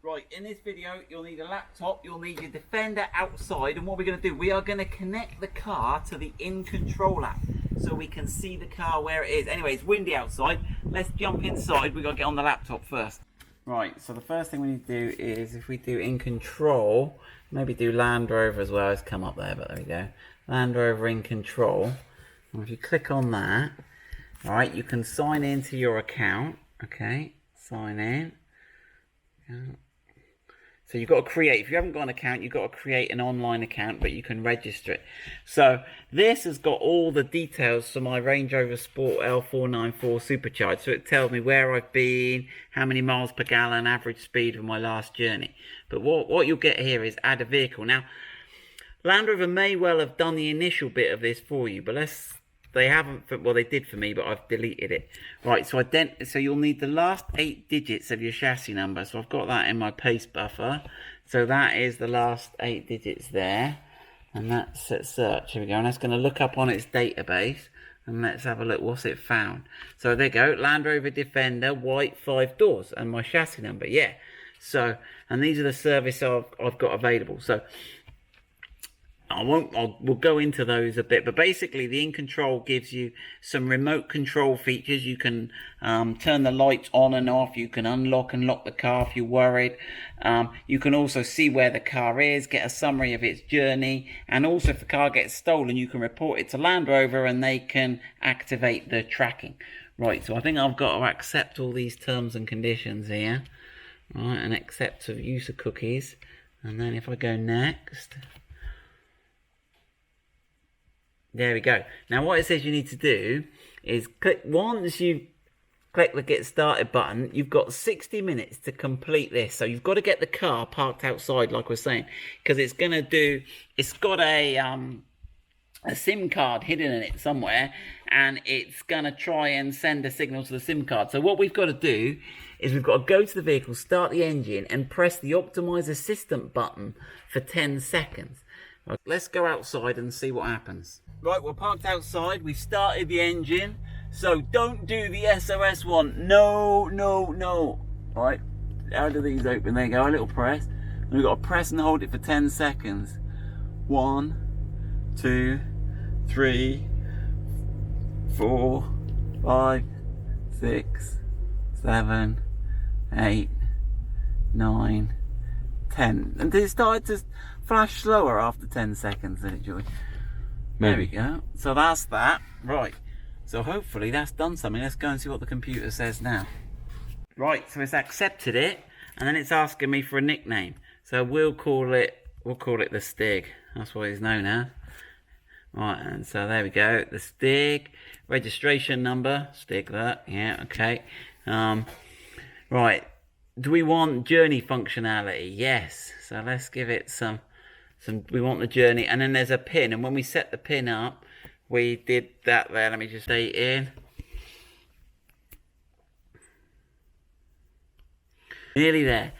Right, in this video, you'll need a laptop, you'll need your Defender outside, and what we're going to do, we are going to connect the car to the InControl app so we can see the car where it is. Anyway, it's windy outside. Let's jump inside. We've got to get on the laptop first. Right, so the first thing we need to do is, if we do InControl, maybe do Land Rover as well. It's come up there, but there we go. Land Rover InControl. And if you click on that, right, you can sign into your account. Okay, sign in. So you've got to create, if you haven't got an account, you've got to create an online account, but you can register it. So this has got all the details for my Range Rover Sport L494 Supercharged. So it tells me where I've been, how many miles per gallon, average speed for my last journey. But what you'll get here is add a vehicle. Now, Land Rover may well have done the initial bit of this for you, but they haven't, well, they did for me, but I've deleted it. Right, so you'll need the last 8 digits of your chassis number. So I've got that in my paste buffer. So that is the last 8 digits there. And that's at search. Here we go. And that's going to look up on its database. And let's have a look. What's it found? So there you go. Land Rover Defender, white, 5 doors. And my chassis number. Yeah. So, and these are the service I've got available. So, we'll go into those a bit, but basically the InControl gives you some remote control features. You can turn the lights on and off. You can unlock and lock the car if you're worried. You can also see where the car is, get a summary of its journey, and also if the car gets stolen, you can report it to Land Rover and they can activate the tracking. Right, so I think I've got to accept all these terms and conditions here. Right, and accept of use of cookies. And then if I go next... There we go. Now what it says you need to do is once you click the get started button, you've got 60 minutes to complete this. So you've got to get the car parked outside like we're saying, because it's got a SIM card hidden in it somewhere, and it's going to try and send a signal to the SIM card. So what we've got to do is we've got to go to the vehicle, start the engine, and press the Optimize Assistant button for 10 seconds. Let's go outside and see what happens. Right, we're parked outside. We've started the engine. So don't do the SOS one. No, no, no. Right, how do these open? There you go, a little press. And we've got to press and hold it for 10 seconds. 1, 2, 3, 4, 5, 6, 7, 8, 9, 10. And it started to flash slower after 10 seconds, did it, Joey? Maybe. There we go. So that's that. Right. So hopefully that's done something. Let's go and see what the computer says now. Right, so it's accepted it, and then it's asking me for a nickname. So we'll call it the Stig. That's what it's known as. Right, and so there we go. The Stig. Registration number. Stig that. Yeah, okay. Right. Do we want journey functionality? Yes. So let's give it some, we want the journey, and then there's a pin, and when we set the pin up, we did that there. Let me just stay in. Nearly there.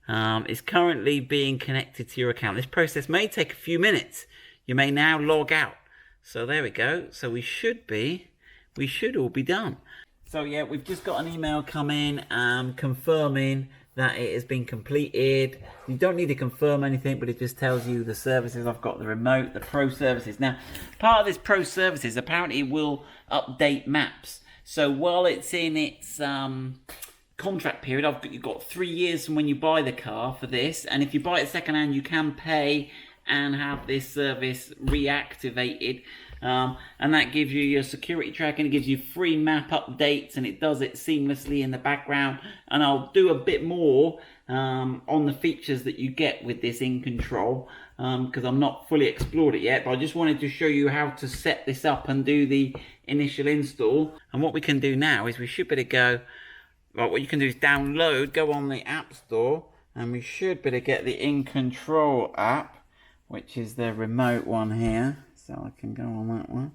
It's currently being connected to your account. This process may take a few minutes. You may now log out. So there we go. So we should all be done. So yeah, we've just got an email come in confirming that it has been completed. You don't need to confirm anything, but it just tells you the services. I've got the remote, the pro services. Now, part of this pro services apparently will update maps. So while it's in its contract period, you've got 3 years from when you buy the car for this. And if you buy it secondhand, you can pay and have this service reactivated. And that gives you your security tracking, it gives you free map updates, and it does it seamlessly in the background. And I'll do a bit more on the features that you get with this InControl, because I'm not fully explored it yet, but I just wanted to show you how to set this up and do the initial install. And what we can do now is we should be able to go, right, what you can do is download, go on the App Store, and we should be able to get the InControl app, which is the remote one here. So I can go on that one.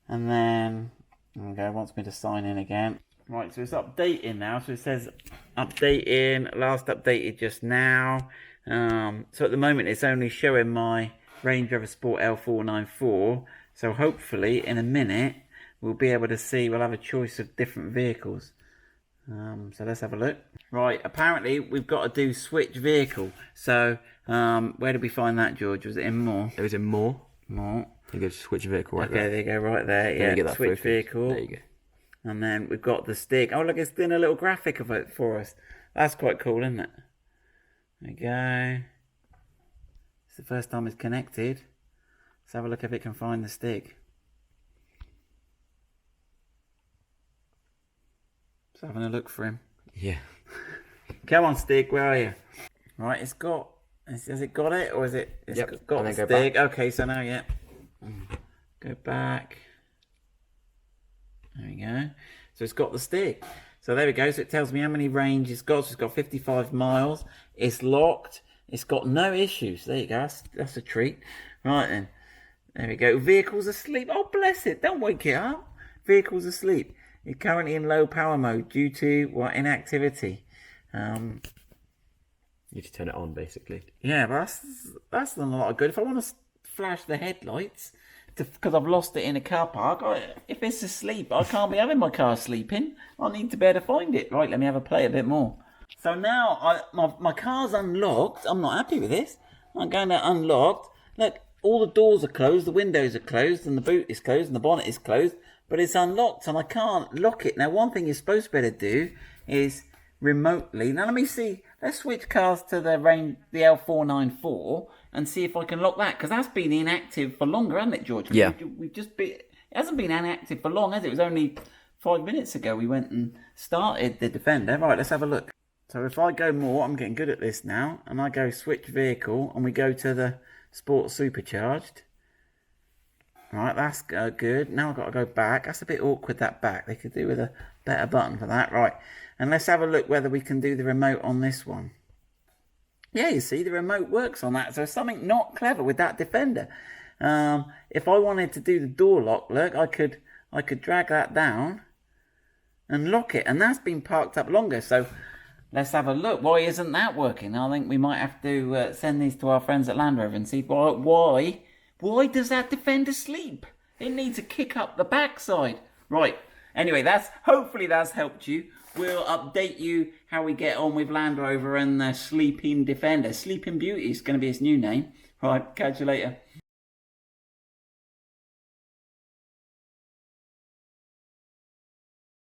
And then, okay, it wants me to sign in again. Right, so it's updating now. So it says updating, last updated just now. So at the moment it's only showing my Range Rover Sport L494. So hopefully in a minute we'll be able to see, we'll have a choice of different vehicles. So let's have a look. Right, apparently we've got to do switch vehicle. So, where did we find that, George? Was it in more? It was in more. More. You go to switch vehicle right Okay, there. there you go, right there. Yeah, you get that switch focus. vehicle. There you go. And then we've got the stick. Oh, look, it's doing a little graphic of it for us. That's quite cool, isn't it? There we go. It's the first time it's connected. Let's have a look if it can find the stick. Just having a look for him. Yeah. Come on, stick, where are you? Right, it's got... Has it got it, or is it... It's Yep. got And the then go stick. back. Okay, so now, yeah. Go back. There we go. So it's got the stick. So there we go. So it tells me how many range it's got. So it's got 55 miles. It's locked. It's got no issues. There you go. That's a treat. Right then. There we go. Vehicle's asleep. Oh, bless it. Don't wake it up. Vehicle's asleep. It's currently in low power mode due to what? Inactivity. You need to turn it on, basically. Yeah, but that's done a lot of good. If I want to flash the headlights, because I've lost it in a car park, if it's asleep, I can't be having my car sleeping. I need to be able to find it. Right, let me have a play a bit more. So now my car's unlocked. I'm not happy with this. I'm going to unlocked. Look, all the doors are closed, the windows are closed, and the boot is closed, and the bonnet is closed, but it's unlocked, and I can't lock it. Now, one thing you're supposed to be able to do is remotely. Now, let me see. Let's switch cars to the L494 and see if I can lock that, because that's been inactive for longer, hasn't it, George? Yeah. We've just been. It hasn't been inactive for long, has it? It was only 5 minutes ago we went and started the Defender. Right, let's have a look. So if I go more, I'm getting good at this now, and I go switch vehicle, and we go to the Sport Supercharged. Right, that's good. Now I've got to go back. That's a bit awkward, that back. They could do with a better button for that. Right, and let's have a look whether we can do the remote on this one. Yeah, you see, the remote works on that. So something not clever with that Defender. If I wanted to do the door lock, look, I could drag that down and lock it. And that's been parked up longer. So let's have a look. Why isn't that working? I think we might have to send these to our friends at Land Rover and see why does that Defender sleep? It needs a kick up the backside. Right. Anyway, hopefully that's helped you. We'll update you how we get on with Land Rover and the Sleeping Defender. Sleeping Beauty is going to be its new name. Right, catch you later.